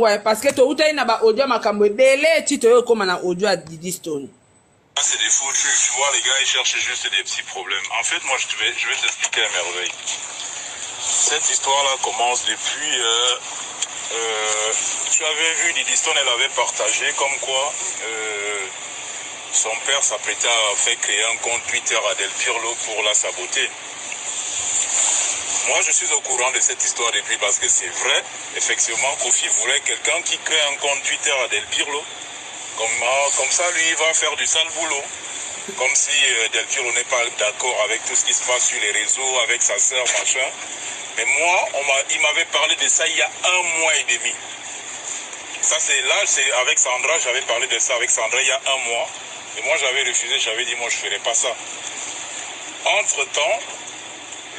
bango parce que to utai na ba audio makambo belé ti to comme na audio à Diddy Stone. C'est des faux trucs, tu vois, les gars ils cherchent juste des petits problèmes. En fait, moi je vais t'expliquer à merveille. Cette histoire-là commence depuis... tu avais vu, Diddy Stone, elle avait partagé comme quoi son père s'apprêtait à faire créer un compte Twitter à Del Pirlo pour la saboter. Moi, je suis au courant de cette histoire depuis parce que c'est vrai, effectivement, Kofi voulait quelqu'un qui crée un compte Twitter à Del Pirlo. Comme ça, lui, il va faire du sale boulot. Comme si Del Pirlo n'est pas d'accord avec tout ce qui se passe sur les réseaux, avec sa sœur, machin. Mais moi, il m'avait parlé de ça il y a 1 mois et demi. Ça, c'est avec Sandra, j'avais parlé de ça avec Sandra il y a 1 mois. Et moi, j'avais refusé, j'avais dit, moi, je ne ferai pas ça. Entre-temps,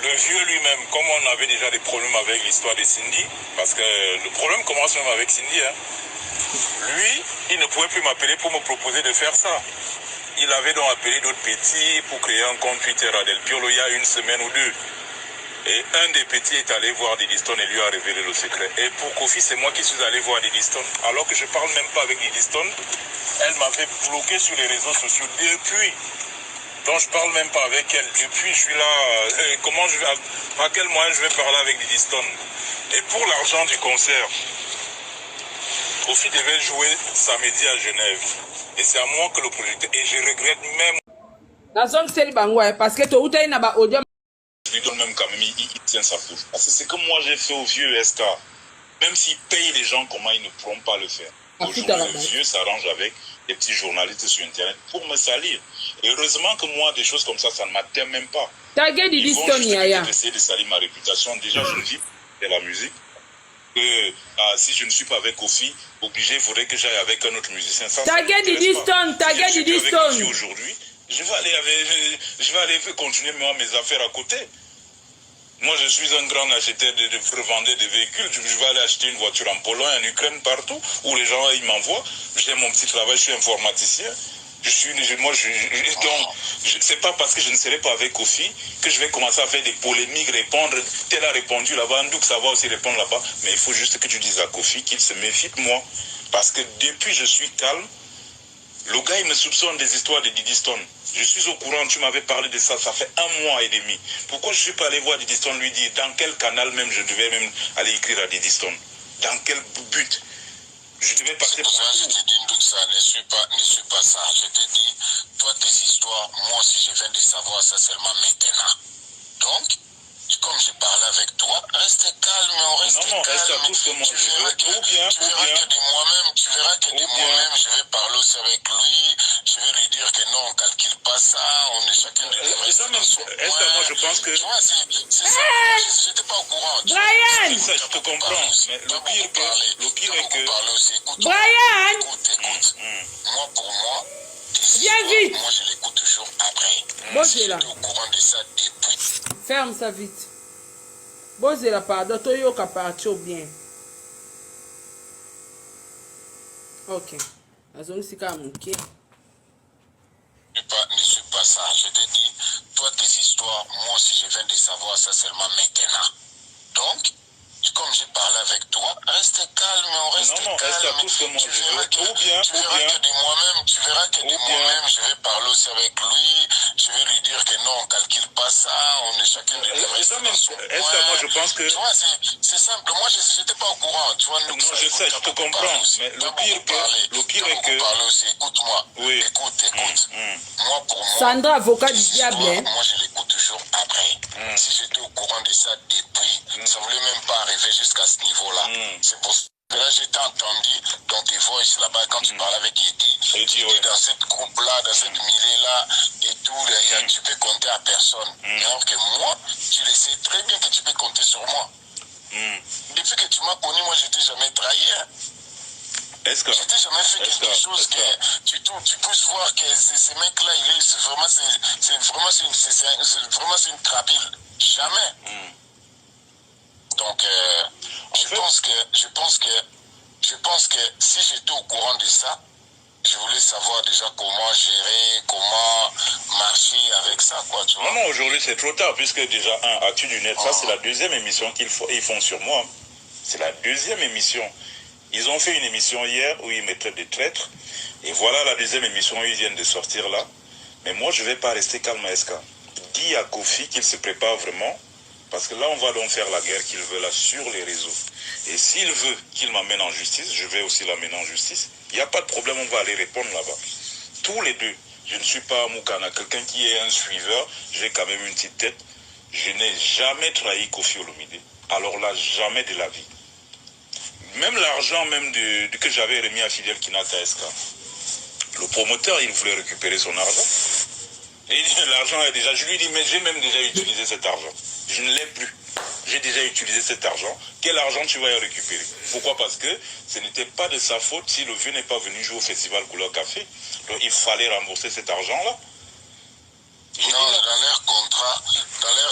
le vieux lui-même, comme on avait déjà des problèmes avec l'histoire de Cindy, parce que le problème commence même avec Cindy, hein, lui, il ne pouvait plus m'appeler pour me proposer de faire ça. Il avait donc appelé d'autres petits pour créer un compte Twitter à Del Pirlo il y a 1 semaine ou 2. Et un des petits est allé voir Diddy Stone et lui a révélé le secret. Et pour Kofi, c'est moi qui suis allé voir Diddy Stone. Alors que je ne parle même pas avec Diddy Stone, elle m'avait bloqué sur les réseaux sociaux depuis. Donc je ne parle même pas avec elle. Depuis, je suis là. À quel moyen je vais parler avec Diddy Stone? Et pour l'argent du concert, Kofi devait jouer samedi à Genève. Et c'est à moi que le projecteur. Et je regrette même. La zone c'est le bango parce que to utai na ba audio. Je lui donne même quand même, il tient sa bouche. Parce que c'est comme moi j'ai fait au vieux SK. Même s'il paye les gens, comment ils ne pourront pas le faire. Aujourd'hui, le vieux s'arrange avec des petits journalistes sur Internet pour me salir. Et heureusement que moi, des choses comme ça ne m'atteint même pas. Ils vont juste essayer de salir ma réputation. Déjà, je ne vis pas de la musique. Si je ne suis pas avec Kofi, obligé, il faudrait que j'aille avec un autre musicien. Taguez Diddy Stone, aujourd'hui, je vais aller continuer mes affaires à côté. Moi, je suis un grand acheteur de revendeur de véhicules. Je vais aller acheter une voiture en Pologne, en Ukraine, partout, où les gens ils m'envoient. J'ai mon petit travail, je suis informaticien. C'est pas parce que je ne serai pas avec Kofi que je vais commencer à faire des polémiques, répondre. Tel a répondu là-bas, Ndouk ça va aussi répondre là-bas. Mais il faut juste que tu dises à Kofi qu'il se méfie de moi. Parce que depuis je suis calme, le gars il me soupçonne des histoires de Diddy Stone. Je suis au courant, tu m'avais parlé de ça, ça fait 1 mois et demi. Pourquoi je ne suis pas allé voir Diddy Stone lui dire dans quel canal même je devais même aller écrire à Diddy Stone? Dans quel but? Je devais passer par ça, je te dis, Ndouk, ça ne suis pas ça. Je te dis, toi, tes histoires, moi aussi, je viens de savoir ça seulement maintenant. Donc, comme j'ai parlé avec toi, reste calme, on reste calme. Reste à tout ce que moi je veux. Tu verras que de moi-même, je vais parler aussi avec lui. Je vais lui dire que non, on ne calcule pas ça. On est chacun de nous reste dans son coin. Moi, je pense que... Tu vois, c'est ça. Je n'étais pas au courant. Brian! Ça, je te comprends. Mais le pire est que... Brian! Écoute. Moi, pour moi, viens vite. Moi, je l'écoute toujours après. Bozela. J'étais au courant de ça depuis. Ferme ça vite. Bozela, pardon. Toyoka parti bien. Ok. Azongisika amuke. Ne suis pas ça. Je te dis, toi, tes histoires, moi aussi, je viens de savoir ça seulement maintenant. Donc, comme j'ai parlé avec toi, reste calme, on reste calme. Reste à tout ce que moi je veux. Tu verras que de moi-même, je vais parler aussi avec lui. Je vais lui dire que non, on ne calcule pas ça. On est chacun de nous reste dans son coin. Moi, je pense que... Tu vois, c'est simple. Moi, je n'étais pas au courant. Tu vois, nous, non, je sais, je te comprends. Mais le pire est que... parler aussi. Écoute-moi. Oui. Écoute. Moi, pour moi... Sandra, avocat du diable. Moi, je l'écoute toujours après. Si j'étais au courant de ça depuis, ça ne voulait même pas arriver jusqu'à ce niveau-là. C'est pour ça que là, j'étais entendu dans tes voices là-bas quand tu parlais avec Eddie. Dans cette groupe-là, dans cette milieu-là et tout, tu peux compter à personne. Alors que moi, tu le sais très bien que tu peux compter sur moi. Depuis que tu m'as connu, moi, je t'ai jamais trahi. Je t'ai jamais fait quelque chose que tu puisses voir que ce mec-là, c'est une trapille. Jamais. Donc, je pense que si j'étais au courant de ça, je voulais savoir déjà comment gérer, comment marcher avec ça, quoi, tu vois. Non, aujourd'hui c'est trop tard, puisque déjà, As-tu du net, ça c'est la 2e émission qu'ils font sur moi. C'est la 2e émission. Ils ont fait une émission hier où ils me traitent de traître. Et voilà la deuxième émission où ils viennent de sortir là. Mais moi, je ne vais pas rester calme à SK. Dis à Kofi qu'il se prépare vraiment. Parce que là, on va donc faire la guerre qu'il veut là sur les réseaux. Et s'il veut qu'il m'amène en justice, je vais aussi l'amener en justice. Il n'y a pas de problème, on va aller répondre là-bas. Tous les deux. Je ne suis pas Moukana, quelqu'un qui est un suiveur. J'ai quand même une petite tête. Je n'ai jamais trahi Kofi Olomide. Alors là, jamais de la vie. Même l'argent même que j'avais remis à Fidel Kinata SK. Le promoteur, il voulait récupérer son argent. Et l'argent est déjà... Je lui dis, mais j'ai même déjà utilisé cet argent. Je ne l'ai plus. J'ai déjà utilisé cet argent. Quel argent tu vas y récupérer? Pourquoi? Parce que ce n'était pas de sa faute si le vieux n'est pas venu jouer au festival Couleur Café. Donc il fallait rembourser cet argent-là. Non, dans leur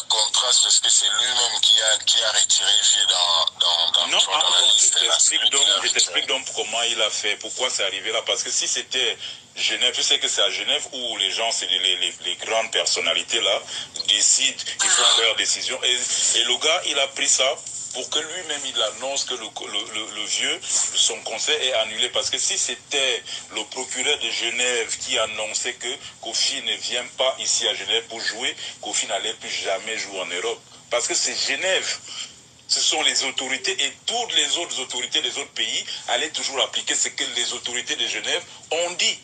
contrat, c'est ce que c'est lui-même qui a retiré Vieux dans la liste. Je t'explique donc comment il a fait, pourquoi c'est arrivé là. Parce que si c'était Genève, je sais que c'est à Genève où les gens, c'est les grandes personnalités là, décident, ils prennent leurs décisions. Et le gars, il a pris ça pour que lui-même il annonce que le vieux, son conseil est annulé. Parce que si c'était le procureur de Genève qui annonçait que Kofi ne vient pas ici à Genève pour jouer, Kofi n'allait plus jamais jouer en Europe. Parce que c'est Genève. Ce sont les autorités et toutes les autres autorités des autres pays allaient toujours appliquer ce que les autorités de Genève ont dit.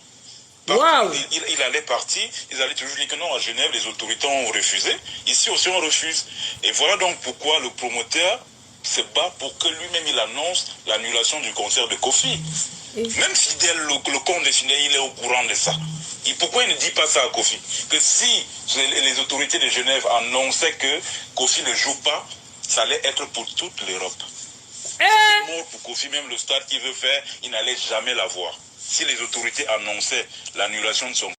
Wow. Il allait partir, ils allaient toujours dire que non, à Genève, les autorités ont refusé. Ici aussi, on refuse. Et voilà donc pourquoi le promoteur se bat pour que lui-même il annonce l'annulation du concert de Kofi. Même Fidel, le compte de Fidel, il est au courant de ça. Et pourquoi il ne dit pas ça à Kofi? Que si les autorités de Genève annonçaient que Kofi ne joue pas, ça allait être pour toute l'Europe. C'est mort pour Kofi, même le stade qu'il veut faire, il n'allait jamais l'avoir. Si les autorités annonçaient l'annulation de son